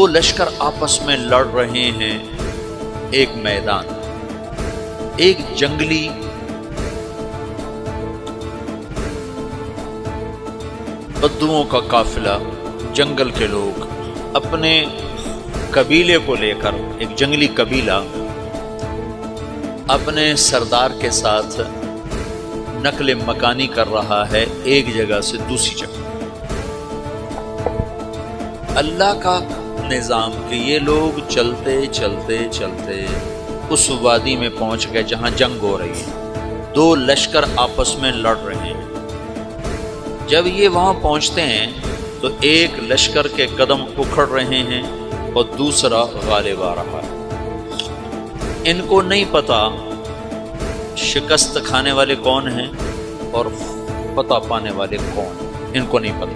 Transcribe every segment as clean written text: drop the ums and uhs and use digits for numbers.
دو لشکر آپس میں لڑ رہے ہیں ایک میدان، ایک جنگلی بدوؤں کا قافلہ، جنگل کے لوگ اپنے قبیلے کو لے کر، ایک جنگلی قبیلہ اپنے سردار کے ساتھ نقل مکانی کر رہا ہے ایک جگہ سے دوسری جگہ۔ اللہ کا نظام کہ یہ لوگ چلتے چلتے چلتے اس وادی میں پہنچ گئے جہاں جنگ ہو رہی ہے، دو لشکر آپس میں لڑ رہے ہیں۔ جب یہ وہاں پہنچتے ہیں تو ایک لشکر کے قدم اکھڑ رہے ہیں اور دوسرا غالب آ رہا ہے۔ ان کو نہیں پتا شکست کھانے والے کون ہیں اور فتح پانے والے کون ہیں، ان کو نہیں پتا۔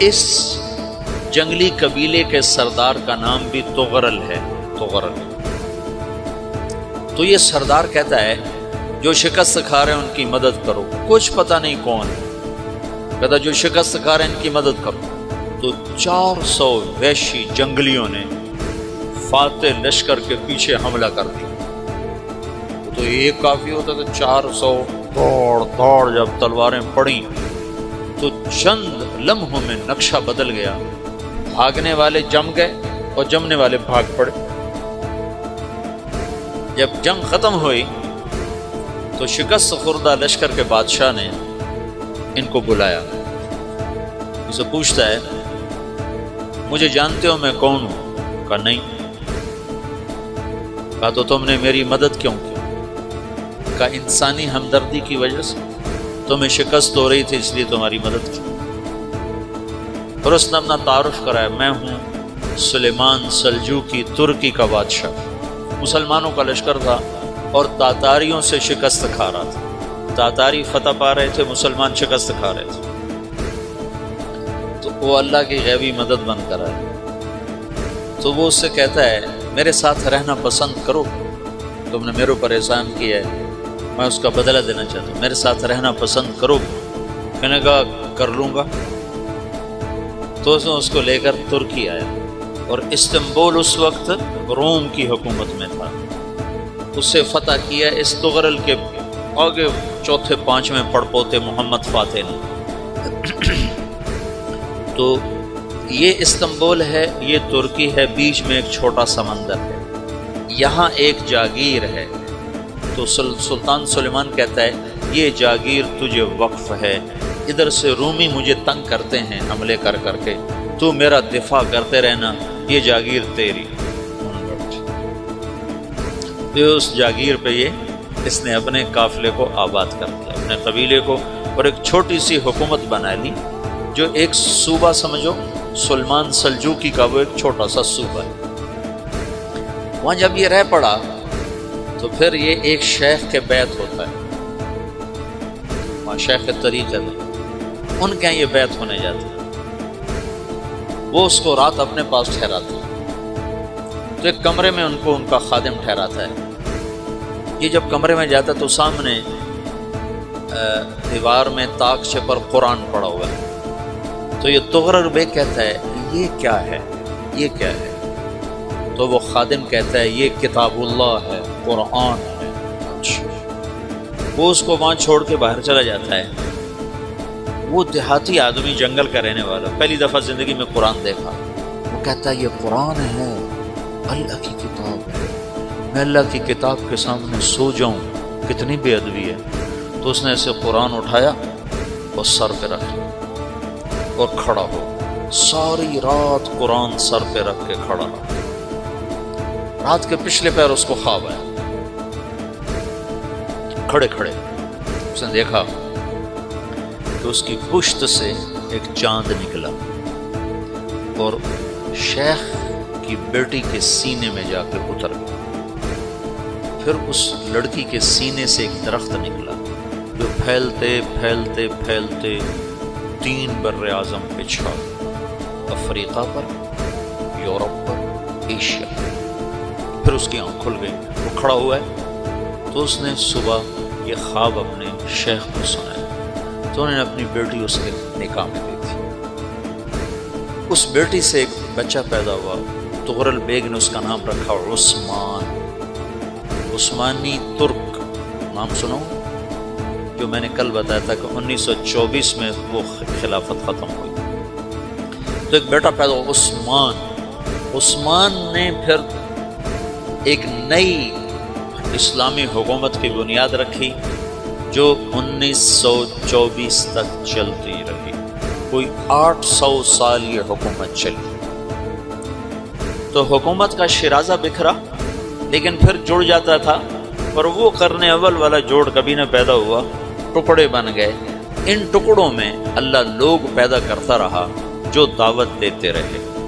اس جنگلی قبیلے کے سردار کا نام بھی تغرل ہے، تغرل۔ تو یہ سردار کہتا ہے جو شکست کھا رہے ہیں ان کی مدد کرو، کچھ پتہ نہیں کون ہے، کہتا جو شکست کھا رہے ہیں ان کی مدد کرو۔ تو 400 وحشی جنگلیوں نے فاتح لشکر کے پیچھے حملہ کر دیا۔ تو ایک کافی ہوتا تو 400 دوڑ دوڑ جب تلواریں پڑیں تو چند لمحوں میں نقشہ بدل گیا، بھاگنے والے جم گئے اور جمنے والے بھاگ پڑے۔ جب جنگ ختم ہوئی تو شکست خوردہ لشکر کے بادشاہ نے ان کو بلایا، اسے پوچھتا ہے مجھے جانتے ہو میں کون ہوں؟ کہا نہیں۔ کہا تو تم نے میری مدد کیوں کی؟ کہا انسانی ہمدردی کی وجہ سے، تمہیں شکست ہو رہی تھی اس لیے تمہاری مدد کی۔ اور اس نے اپنا تعارف کرایا، میں ہوں سلیمان سلجوقی، ترکی کا بادشاہ۔ مسلمانوں کا لشکر تھا اور تاتاریوں سے شکست کھا رہا تھا، تاتاری فتح پا رہے تھے، مسلمان شکست کھا رہے تھے۔ تو وہ اللہ کی غیبی مدد بن کر آئے۔ تو وہ اس سے کہتا ہے میرے ساتھ رہنا پسند کرو، تم نے میرے اوپر احسان کیا ہے، میں اس کا بدلہ دینا چاہتا ہوں، میرے ساتھ رہنا پسند کرو؟ کہنے کا کر لوں گا۔ تو اس کو لے کر ترکی آیا اور استنبول اس وقت روم کی حکومت میں تھا، اسے فتح کیا اس تغرل کے آگے چوتھے پانچویں پڑپوتے محمد فاتح نے۔ تو یہ استنبول ہے، یہ ترکی ہے، بیچ میں ایک چھوٹا سمندر ہے، یہاں ایک جاگیر ہے۔ تو سلطان سلیمان کہتا ہے یہ جاگیر تجھے وقف ہے، ادھر سے رومی مجھے تنگ کرتے ہیں حملے کر کر کے، تو میرا دفاع کرتے رہنا، یہ جاگیر تیری۔ تو اس جاگیر پہ اس نے اپنے قافلے کو آباد کر دیا، اپنے قبیلے کو، اور ایک چھوٹی سی حکومت بنا لی، جو ایک صوبہ سمجھو سلمان سلجوقی کا، وہ ایک چھوٹا سا صوبہ ہے۔ وہاں جب یہ رہ پڑا تو پھر یہ ایک شیخ کے بیعت ہوتا ہے، وہاں شیخ طریقہ ہے، ان کے یہاں یہ بیعت ہونے جاتا ہے۔ وہ اس کو رات اپنے پاس ٹھہراتا ہے، تو ایک کمرے میں ان کو ان کا خادم ٹھہراتا ہے۔ یہ جب کمرے میں جاتا ہے تو سامنے دیوار میں تاکچے پر قرآن پڑا ہوا ہے۔ تو یہ تغرل بیگ کہتا ہے یہ کیا ہے، یہ کیا ہے؟ تو وہ خادم کہتا ہے یہ کتاب اللہ ہے، قرآن ہے۔ وہ اس کو وہاں چھوڑ کے باہر چلا جاتا ہے۔ وہ دیہاتی آدمی، جنگل کا رہنے والا، پہلی دفعہ زندگی میں قرآن دیکھا، وہ کہتا ہے یہ قرآن ہے، اللہ کی کتاب ہے، میں اللہ کی کتاب کے سامنے سو جاؤں، کتنی بے ادبی ہے۔ تو اس نے ایسے قرآن اٹھایا اور سر پہ رکھ لیا اور کھڑا ہو، ساری رات قرآن سر پہ رکھ کے کھڑا رہا۔ رات کے پچھلے پہر اس کو خواب آیا، کھڑے کھڑے اس نے دیکھا کہ اس کی پشت سے ایک چاند نکلا اور شیخ کی بیٹی کے سینے میں جا کے اتر گیا۔ پھر اس لڑکی کے سینے سے ایک درخت نکلا جو پھیلتے پھیلتے پھیلتے 3 بر اعظم پہ چھا، افریقہ پر، یورپ پر، ایشیا۔ پھر اس کی آنکھ کھل گئی، وہ کھڑا ہوا ہے۔ تو اس نے صبح یہ خواب اپنے شیخ کو سنایا، تو انہوں نے اپنی بیٹی اس کے نکاح میں دی تھی۔ اس بیٹی سے ایک بچہ پیدا ہوا، تغرل بیگ نے اس کا نام رکھا عثمان، عثمانی ترک نام سنو، جو میں نے کل بتایا تھا کہ 1924 میں وہ خلافت ختم ہوئی۔ تو ایک بیٹا پیدا ہوا عثمان، عثمان نے پھر ایک نئی اسلامی حکومت کی بنیاد رکھی جو 1924 تک چلتی رہی، کوئی 800 سال یہ حکومت چلی۔ تو حکومت کا شیرازہ بکھرا لیکن پھر جڑ جاتا تھا، پر وہ کرنے اول والا جوڑ کبھی نہ پیدا ہوا، ٹکڑے بن گئے۔ ان ٹکڑوں میں اللہ لوگ پیدا کرتا رہا جو دعوت دیتے رہے۔